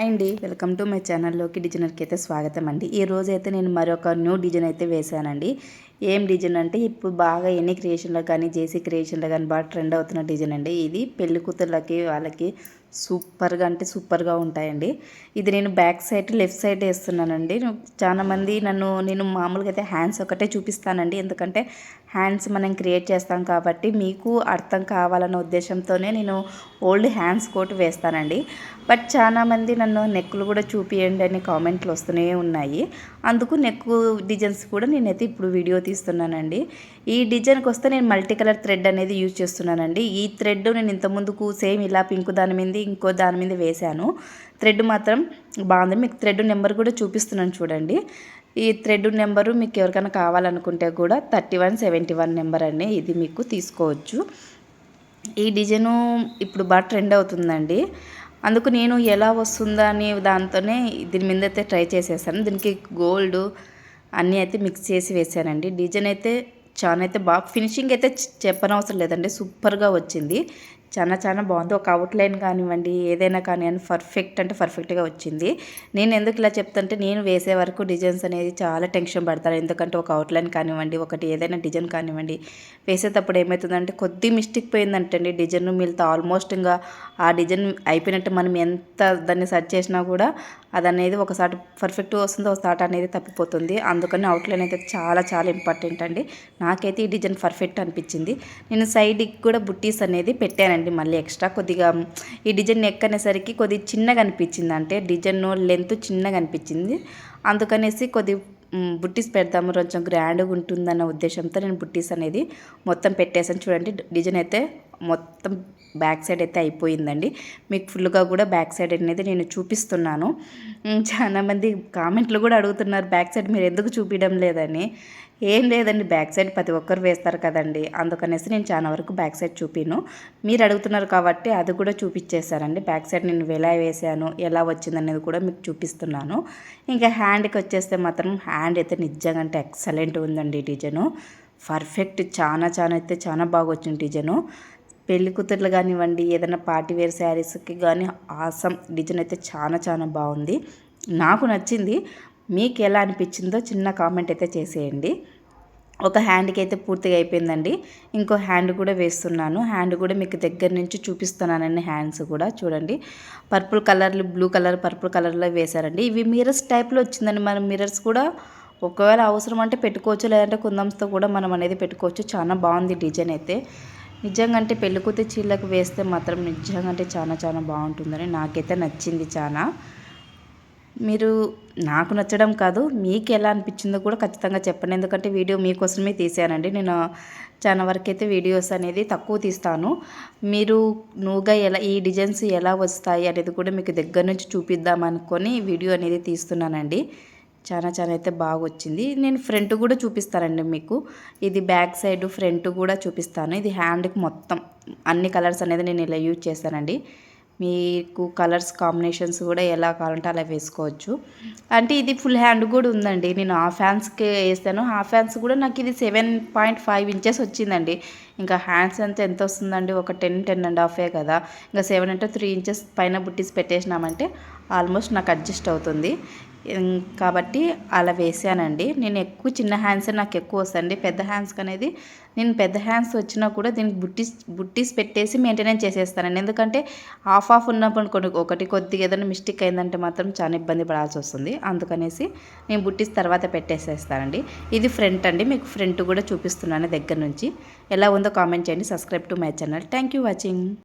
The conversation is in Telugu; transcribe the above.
అండి, వెల్కమ్ టు మై ఛానల్లోకి డిజైనర్కి అయితే స్వాగతం అండి. ఈ రోజు అయితే నేను మరొక న్యూ డిజైన్ అయితే వేశానండి. ఏం డిజైన్ అంటే ఇప్పుడు బాగా ఎన్ని క్రియేషన్లో కానీ జేసీ క్రియేషన్లో కానీ బాగా ట్రెండ్ అవుతున్న డిజైన్ అండి. ఇది పెళ్లి కూతుర్లకి వాళ్ళకి సూపర్గా అంటే సూపర్గా ఉంటాయండి. ఇది నేను బ్యాక్ సైడ్ లెఫ్ట్ సైడ్ వేస్తున్నానండి. చాలామంది నేను మామూలుగా అయితే హ్యాండ్స్ ఒకటే చూపిస్తానండి, ఎందుకంటే హ్యాండ్స్ మనం క్రియేట్ చేస్తాం కాబట్టి మీకు అర్థం కావాలన్న ఉద్దేశంతోనే నేను ఓల్డ్ హ్యాండ్స్ కోట్ వేస్తానండి. బట్ చాలామంది నన్ను నెక్కులు కూడా చూపియండి అని కామెంట్లు వస్తూనే ఉన్నాయి. అందుకు నెక్కు డిజైన్స్ కూడా నేనైతే ఇప్పుడు వీడియో తీస్తున్నానండి. ఈ డిజైన్కి వస్తే నేను మల్టీ కలర్ థ్రెడ్ అనేది యూజ్ చేస్తున్నానండి. ఈ థ్రెడ్ నేను ఇంతకుముందుకు సేమ్ ఇలా పింక్ దాని మీద ఇంకో దాని మీద వేశాను. థ్రెడ్ మాత్రం బాగుంది. మీకు థ్రెడ్ నెంబర్ కూడా చూపిస్తున్నాను చూడండి. ఈ థ్రెడ్ నెంబరు మీకు ఎవరికైనా కావాలనుకుంటే కూడా 3171 నెంబర్ అండి, ఇది మీకు తీసుకోవచ్చు. ఈ డిజైను ఇప్పుడు బాగా ట్రెండ్ అవుతుందండి. అందుకు నేను ఎలా వస్తుందా అని దాంతోనే దీని మీద అయితే ట్రై చేసేసాను. దీనికి గోల్డ్ అన్నీ అయితే మిక్స్ చేసి వేసానండి. డిజైన్ అయితే చాలా అయితే బాగా ఫినిషింగ్ అయితే చెప్పనవసరం లేదండి, సూపర్గా వచ్చింది. చాలా బాగుంది. ఒక అవుట్లైన్ కానివ్వండి ఏదైనా కానివ్వండి పర్ఫెక్ట్ అంటే పర్ఫెక్ట్గా వచ్చింది. నేను ఎందుకు ఇలా చెప్తుంటే నేను వేసే వరకు డిజైన్స్ అనేది చాలా టెన్షన్ పడతాను. ఎందుకంటే ఒక అవుట్లైన్ కానివ్వండి ఒకటి ఏదైనా డిజైన్ కానివ్వండి వేసేటప్పుడు ఏమవుతుందంటే కొద్ది మిస్టేక్ పోయిందంటండి డిజైన్ మిగతా ఆల్మోస్ట్ ఇంకా ఆ డిజైన్ అయిపోయినట్టు మనం ఎంత దాన్ని సెర్చ్ చేసినా కూడా అది అనేది ఒకసారి పర్ఫెక్ట్గా వస్తుంది, ఒకసారి అనేది తప్పిపోతుంది. అందుకని అవుట్లైన్ అయితే చాలా ఇంపార్టెంట్ అండి. నాకైతే ఈ డిజైన్ పర్ఫెక్ట్ అనిపించింది. నేను సైడ్కి కూడా బుట్టీస్ అనేది పెట్టానండి మళ్ళీ ఎక్స్ట్రా కొద్దిగా. ఈ డిజైన్ నెక్ అనేసరికి కొద్దిగా చిన్నగా అనిపించింది, అంటే డిజైన్ లెంత్ చిన్నగా అనిపించింది. అందుకనేసి కొద్ది బుట్టీస్ పెడతాము కొంచెం గ్రాండ్గా ఉంటుందన్న ఉద్దేశంతో నేను బుట్టీస్ అనేది మొత్తం పెట్టేసాను. చూడండి డిజైన్ అయితే మొత్తం బ్యాక్ సైడ్ అయితే అయిపోయిందండి. మీకు ఫుల్గా కూడా బ్యాక్ సైడ్ అనేది నేను చూపిస్తున్నాను. చాలామంది కామెంట్లు కూడా అడుగుతున్నారు బ్యాక్ సైడ్ మీరు ఎందుకు చూపించడం లేదని. ఏం లేదండి, బ్యాక్ సైడ్ ప్రతి ఒక్కరు వేస్తారు కదండి, అందుకనేసి నేను చాలా వరకు బ్యాక్ సైడ్ చూపిను. మీరు అడుగుతున్నారు కాబట్టి అది కూడా చూపించేశానండి. బ్యాక్ సైడ్ నేను ఎలా వేసాను ఎలా వచ్చిందనేది కూడా మీకు చూపిస్తున్నాను. ఇంకా హ్యాండ్కి వచ్చేస్తే మాత్రం హ్యాండ్ అయితే నిజంగా అంటే ఎక్సలెంట్ ఉందండి. డిజైను పర్ఫెక్ట్ చాలా అయితే చాలా బాగా వచ్చింది డిజైను. పెళ్లి కూతుర్లు కానివ్వండి ఏదైనా పార్టీ వేర్ శారీస్కి కానీ ఆసం డిజైన్ అయితే చాలా బాగుంది, నాకు నచ్చింది. మీకు ఎలా అనిపించిందో చిన్న కామెంట్ అయితే చేసేయండి. ఒక హ్యాండ్కి అయితే పూర్తిగా అయిపోయిందండి. ఇంకో హ్యాండ్ కూడా వేస్తున్నాను. హ్యాండ్ కూడా మీకు దగ్గర నుంచి చూపిస్తున్నానండి. హ్యాండ్స్ కూడా చూడండి పర్పుల్ కలర్లు బ్లూ కలర్ పర్పుల్ కలర్లో వేశారండి. ఇవి మిర్రర్స్ టైప్లో వచ్చిందండి. మనం మిర్రర్స్ కూడా ఒకవేళ అవసరం అంటే పెట్టుకోవచ్చు, లేదంటే కుందంతో కూడా మనం అనేది పెట్టుకోవచ్చు. చాలా బాగుంది డిజైన్ అయితే. నిజంగా అంటే పెళ్ళికూతురు చీరలకు వేస్తే మాత్రం నిజంగా అంటే చాలా బాగుంటుందని నాకైతే నచ్చింది చాలా. మీరు నాకు నచ్చడం కాదు మీకు ఎలా అనిపించిందో కూడా ఖచ్చితంగా చెప్పండి, ఎందుకంటే వీడియో మీకోసమే తీసానండి. నేను చాలా వరకు అయితే వీడియోస్ అనేది తక్కువ తీస్తాను. మీరు నువ్వుగా ఎలా ఈ డిజైన్స్ ఎలా వస్తాయి అనేది కూడా మీకు దగ్గర నుంచి చూపిద్దాం అనుకొని వీడియో అనేది తీస్తున్నానండి. చాలా అయితే బాగా వచ్చింది. నేను ఫ్రంట్ కూడా చూపిస్తానండి మీకు. ఇది బ్యాక్ సైడ్ ఫ్రంట్ కూడా చూపిస్తాను. ఇది హ్యాండ్కి మొత్తం అన్ని కలర్స్ అనేది నేను ఇలా యూజ్ చేస్తానండి. మీకు కలర్స్ కాంబినేషన్స్ కూడా ఎలా కావాలంటే అలా వేసుకోవచ్చు. అంటే ఇది ఫుల్ హ్యాండ్ కూడా ఉందండి. నేను హాఫ్ హ్యాండ్స్కి వేస్తాను. హాఫ్ హ్యాండ్స్ కూడా నాకు ఇది 7.5 ఇంచెస్ వచ్చిందండి. ఇంకా హ్యాండ్స్ అంతా ఎంత వస్తుందండి, ఒక 10.5 కదా. ఇంకా 7 అంటే 3 ఇంచెస్ పైన బుట్టీస్ పెట్టేసినామంటే ఆల్మోస్ట్ నాకు అడ్జస్ట్ అవుతుంది. కాబట్టి అలా వేసానండి. నేను ఎక్కువ చిన్న హ్యాండ్స్ నాకు ఎక్కువ వస్తాయండి. పెద్ద హ్యాండ్స్కి అనేది నేను పెద్ద హ్యాండ్స్ వచ్చినా కూడా దీనికి బుట్టీస్ పెట్టేసి మెయింటెనెన్స్ చేసేస్తానండి. ఎందుకంటే హాఫ్ ఉన్నప్పుడు ఒకటి కొద్దిగా ఏదైనా మిస్టేక్ అయిందంటే మాత్రం చాలా ఇబ్బంది పడాల్సి వస్తుంది. అందుకనేసి నేను బుట్టీస్ తర్వాత పెట్టేసేస్తానండి. ఇది ఫ్రంట్ అండి, మీకు ఫ్రంట్ కూడా చూపిస్తున్నాను దగ్గర నుంచి. ఎలా ఉందో కామెంట్ చేయండి. Subscribe to my channel. Thank you watching.